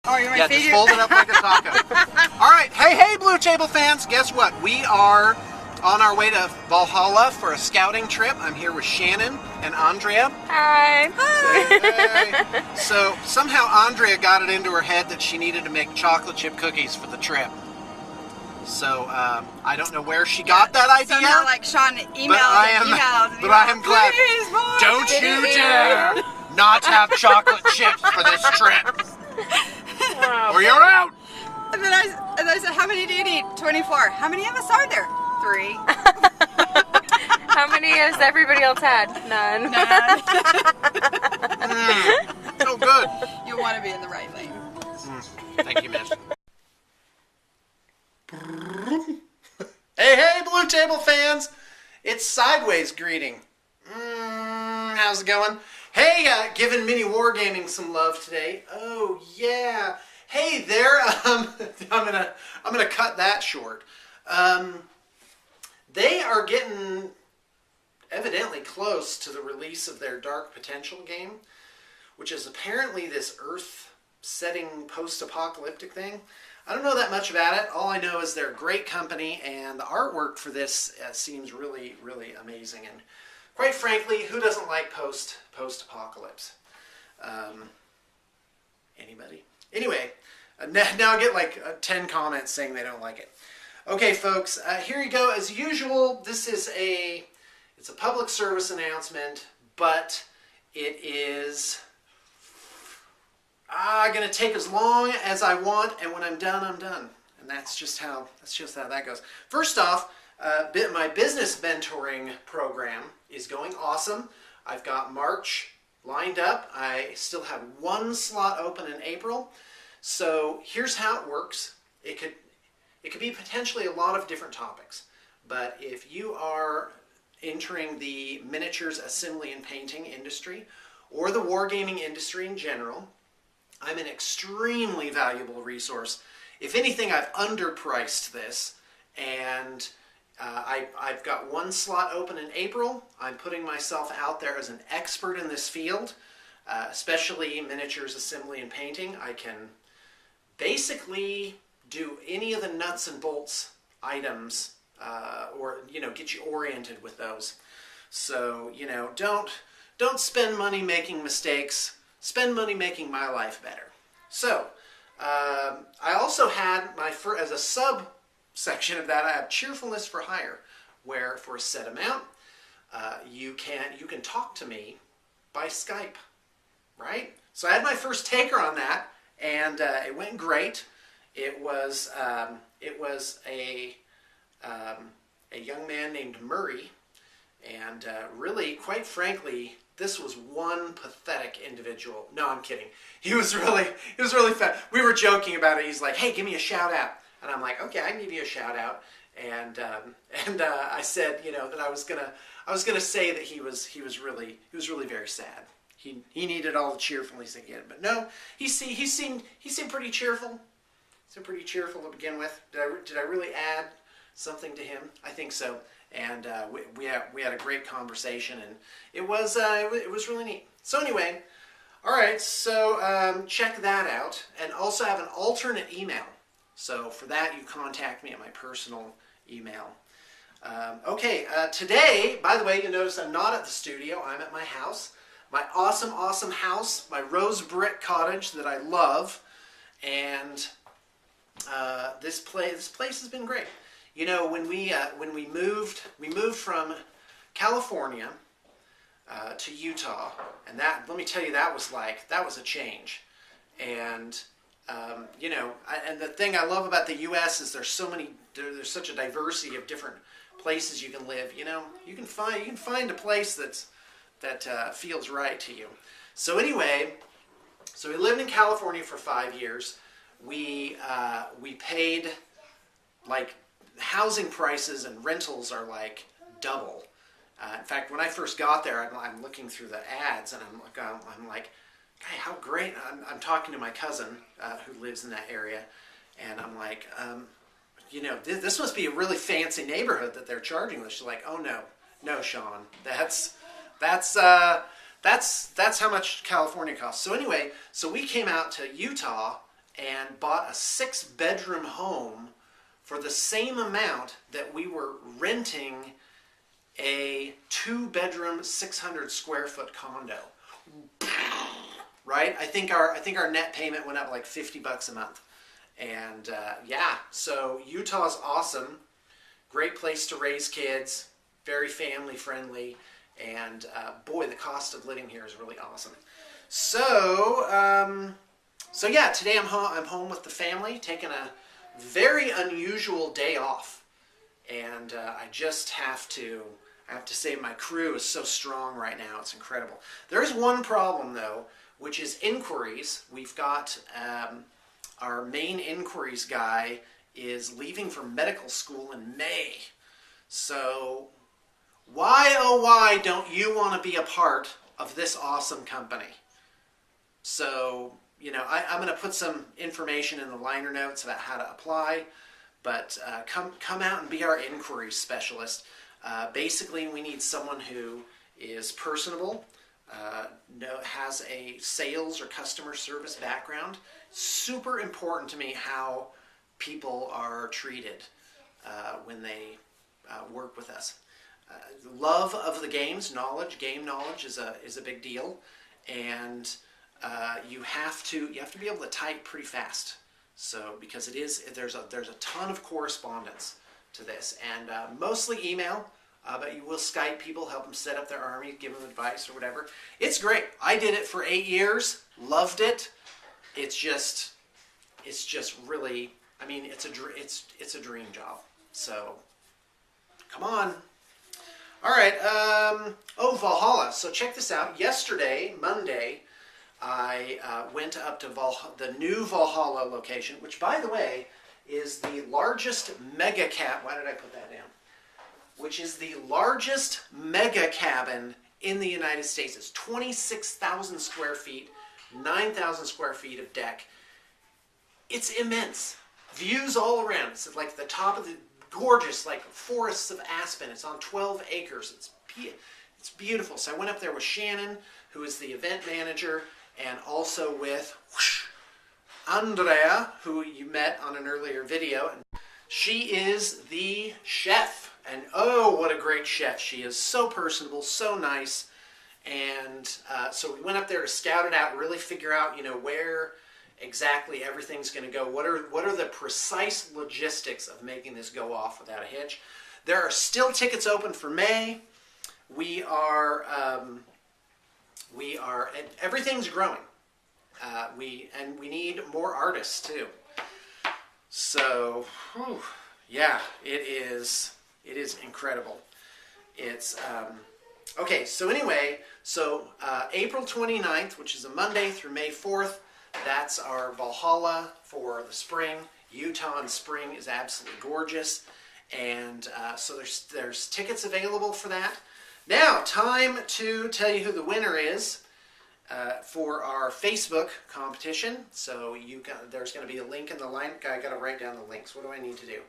Oh, you want Yeah, to feed just you? fold it up like a taco. All right, hey, Blue Table fans, guess what? We are on our way to Valhalla for a scouting trip. I'm here with Shannon and Andrea. Hi. Hey. So somehow Andrea got it into her head that she needed to make chocolate chip cookies for the trip. So I don't know where she got that idea. Somehow, like Sean emailed but I am glad. Please, Mom, Don't you dare not have chocolate chips for this trip, or you're out. And then I said, how many do you need? 24. How many of us are there? 3. How many has everybody else had? None. So good. You want to be in the right lane. Thank you, miss. Hey, Blue Table fans. It's Sideways greeting. How's it going? Hey, giving Mini Wargaming some love today. Oh, yeah. Hey there. I'm gonna cut that short. They are getting evidently close to the release of their Dark Potential game, which is apparently this Earth-setting post-apocalyptic thing. I don't know that much about it. All I know is they're a great company, and the artwork for this seems really, really amazing. And quite frankly, who doesn't like post-apocalypse? Anybody? Anyway, now I get like 10 comments saying they don't like it. Okay, folks, here you go. As usual, this is it's a public service announcement, but it is going to take as long as I want, and when I'm done, I'm done. And that's just how that goes. First off, my business mentoring program is going awesome. I've got March lined up. I still have 1 slot open in April. So here's how it works. It could be potentially a lot of different topics, but if you are entering the miniatures assembly and painting industry or the wargaming industry in general, I'm an extremely valuable resource. If anything, I've underpriced this, and I've got 1 slot open in April. I'm putting myself out there as an expert in this field, especially miniatures assembly and painting. I can basically do any of the nuts and bolts items, or get you oriented with those. So don't spend money making mistakes. Spend money making my life better. So I also had as a subsection of that, I have cheerfulness for hire, where for a set amount you can talk to me by Skype, right? So I had my first taker on that, and it went great. It was a young man named Murray, and really, quite frankly, this was one pathetic individual. No, I'm kidding. He was really fat. We were joking about it. He's like, "Hey, give me a shout out," and I'm like, "Okay, I can give you a shout out." And I said, that I was gonna say that he was really very sad. He needed all the cheerfulness he could get, but no, he seemed pretty cheerful. Pretty cheerful to begin with. Did I really add something to him? I think so. And we had a great conversation, and it was really neat. So anyway, all right. So check that out, and also have an alternate email. So for that, you contact me at my personal email. Today, by the way, you notice I'm not at the studio. I'm at my house, my awesome house, my rose brick cottage that I love, and this place has been great. When we moved from California to Utah, and let me tell you, that was a change. And and the thing I love about the U.S. is there's such a diversity of different places you can live. You can find a place that feels right to you. So anyway, we lived in California for 5 years. We paid, like, housing prices and rentals are like double. In fact, when I first got there, I'm looking through the ads, and I'm like, "Hey, how great!" I'm talking to my cousin who lives in that area, and I'm like, this must be a really fancy neighborhood that they're charging this. She's like, "Oh no, Sean, that's how much California costs." So anyway, we came out to Utah, and bought a 6-bedroom home for the same amount that we were renting a 2-bedroom, 600 square foot condo. Right? I think our net payment went up like $50 a month. And yeah, so Utah's awesome. Great place to raise kids. Very family friendly. And boy, the cost of living here is really awesome. So, so yeah, today I'm home with the family, taking a very unusual day off. And I just have to say my crew is so strong right now. It's incredible. There is one problem though, which is inquiries. We've got our main inquiries guy is leaving for medical school in May. So why, oh why don't you want to be a part of this awesome company? So, you know, I'm going to put some information in the liner notes about how to apply, but come out and be our inquiry specialist. Basically, we need someone who is personable, has a sales or customer service background. Super important to me how people are treated when they work with us. Love of the games, game knowledge is a big deal, and you have to be able to type pretty fast. So because there's a ton of correspondence to this, and mostly email. But you will Skype people, help them set up their army, give them advice or whatever. It's great. I did it for 8 years, loved it. It's just really, I mean, it's a dream job. So, come on. All right. Oh, Valhalla. So check this out. Yesterday, Monday, I went up to the new Valhalla location, which, by the way, is the largest mega cabin. Why did I put that down? Which is the largest mega cabin in the United States. It's 26,000 square feet, 9,000 square feet of deck. It's immense. Views all around. It's like the top of the gorgeous, like forests of aspen. It's on 12 acres. It's beautiful. So I went up there with Shannon, who is the event manager, and also with Andrea, who you met on an earlier video. She is the chef. And oh, what a great chef. She is so personable, so nice. And so we went up there to scout it out, really figure out, you know, where exactly everything's going to go. What are the precise logistics of making this go off without a hitch? There are still tickets open for May. We are, and everything's growing. We need more artists too. So, whew, yeah, it is incredible. It's, okay, so anyway, April 29th, which is a Monday, through May 4th, that's our Valhalla for the spring. Utah in spring is absolutely gorgeous. And so there's tickets available for that. Now, time to tell you who the winner is for our Facebook competition. So there's going to be a link in the line. I got to write down the links. What do I need to do?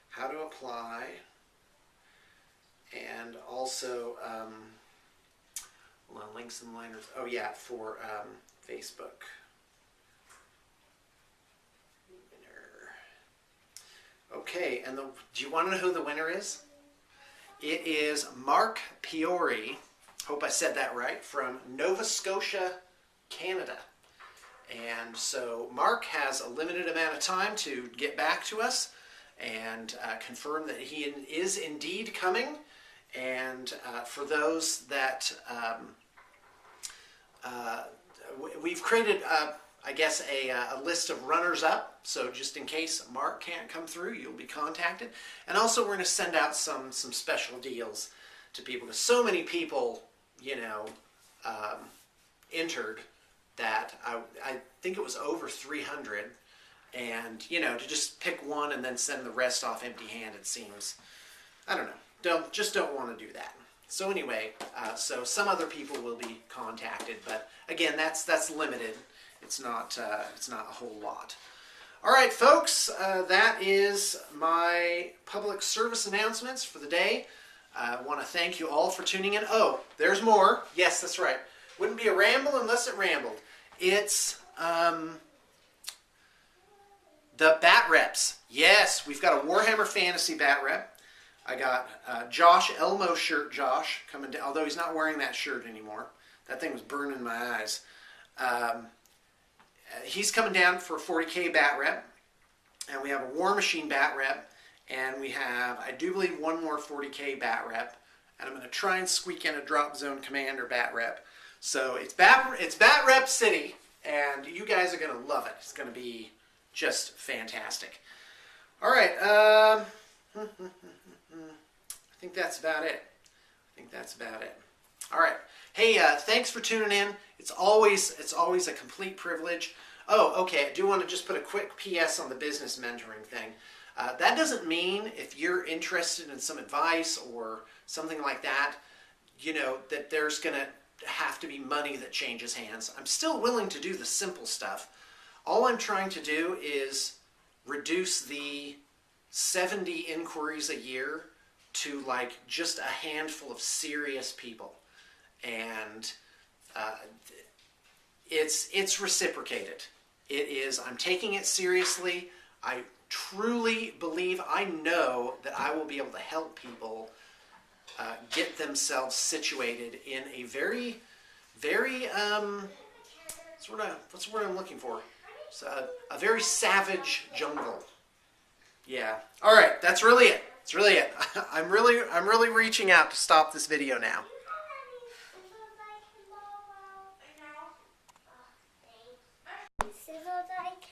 How to apply. And also, hold on, links and liners. Oh yeah, for Facebook. Winner. Okay, and do you want to know who the winner is? It is Mark Piori. Hope I said that right. From Nova Scotia, Canada. And so Mark has a limited amount of time to get back to us and confirm that he is indeed coming. And for those that we've created, I guess, a list of runners-up. So just in case Mark can't come through, you'll be contacted. And also, we're going to send out some special deals to people, because so many people, you know, entered that I think it was over 300. And you know, to just pick one and then send the rest off empty-handed seems, I don't know. Don't want to do that. So anyway, so some other people will be contacted, but again, that's limited. It's not a whole lot. All right, folks, that is my public service announcements for the day. I want to thank you all for tuning in. Oh, there's more. Yes, that's right. Wouldn't be a ramble unless it rambled. It's The bat reps. Yes, we've got a Warhammer Fantasy bat rep. I got Josh Elmo shirt. Josh coming down, although he's not wearing that shirt anymore. That thing was burning my eyes. He's coming down for a 40K bat rep. And we have a War Machine bat rep. And we have, I do believe, one more 40K bat rep. And I'm going to try and squeak in a Drop Zone Commander bat rep. So it's bat rep city. And you guys are going to love it. It's going to be just fantastic. All right. I think that's about it. All right. Hey, thanks for tuning in. It's always a complete privilege. Oh, okay. I do want to just put a quick PS on the business mentoring thing. That doesn't mean if you're interested in some advice or something like that, you know, that there's going to have to be money that changes hands. I'm still willing to do the simple stuff. All I'm trying to do is reduce the 70 inquiries a year to like just a handful of serious people. And it's reciprocated. It is, I'm taking it seriously. I truly believe, I know that I will be able to help people get themselves situated in a very, very, what's the word I'm looking for? It's a very savage jungle. Yeah. All right. That's really it. That's really it. I'm really reaching out to stop this video now.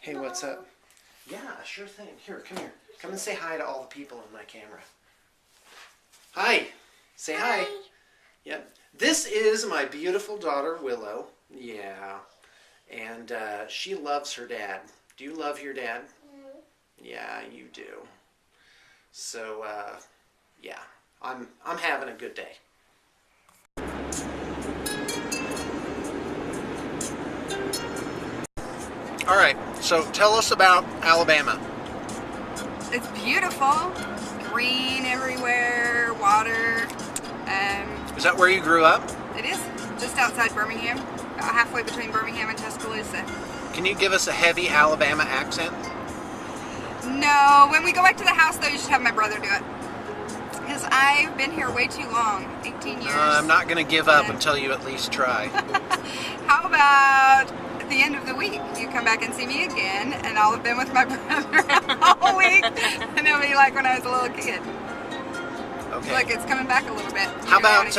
Hey, what's up? Yeah, sure thing. Here, come here. Come and say hi to all the people in my camera. Hi. Say hi. Yep. This is my beautiful daughter, Willow. Yeah. And she loves her dad. Do you love your dad? Yeah, you do. So, yeah, I'm having a good day. All right, so tell us about Alabama. It's beautiful. Green everywhere, water. Is that where you grew up? It is, just outside Birmingham, about halfway between Birmingham and Tuscaloosa. Can you give us a heavy Alabama accent? No, when we go back to the house though, you should have my brother do it. Because I've been here way too long, 18 years. I'm not going to give up until you at least try. How about at the end of the week, you come back and see me again, and I'll have been with my brother all week, and it'll be like when I was a little kid. Okay. Look, it's coming back a little bit. How about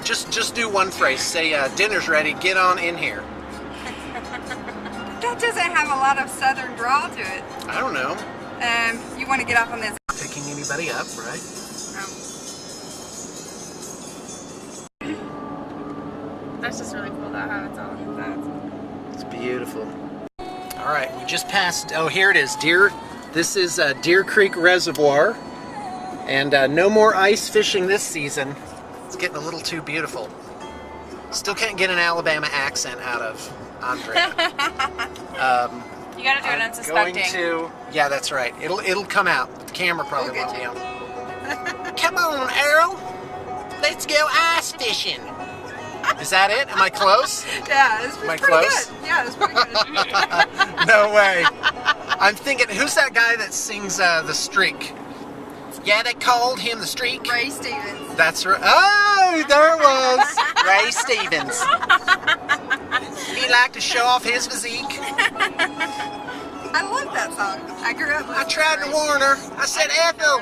just do one phrase? Say, dinner's ready, get on in here. That doesn't have a lot of southern drawl to it. I don't know. You want to get off on this. Picking anybody up, right? That's just really cool though, how it's all that. It's beautiful. All right, we just passed, oh, here it is, this is Deer Creek Reservoir. And no more ice fishing this season. It's getting a little too beautiful. Still can't get an Alabama accent out of Andrea. You gotta do it unsuspecting. Yeah, that's right. It'll come out. The camera probably won't be on. Come on, Earl. Let's go ice fishing. Is that it? Am I close? Yeah, it's Am I pretty close? good. Yeah, it's pretty good. No way. I'm thinking, who's that guy that sings The Streak? Yeah, they called him The Streak. Ray Stevens. That's right. Oh, there it was. Ray Stevens. He liked to show off his physique. I love that song. I grew up with I tried to warn her. I said Ethel,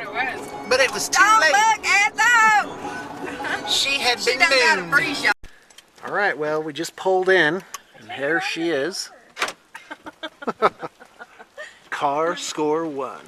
but it was too Don't late. look at them! She had She been done got a doomed. free shot. All right, well, we just pulled in, and there she is. Car score 1.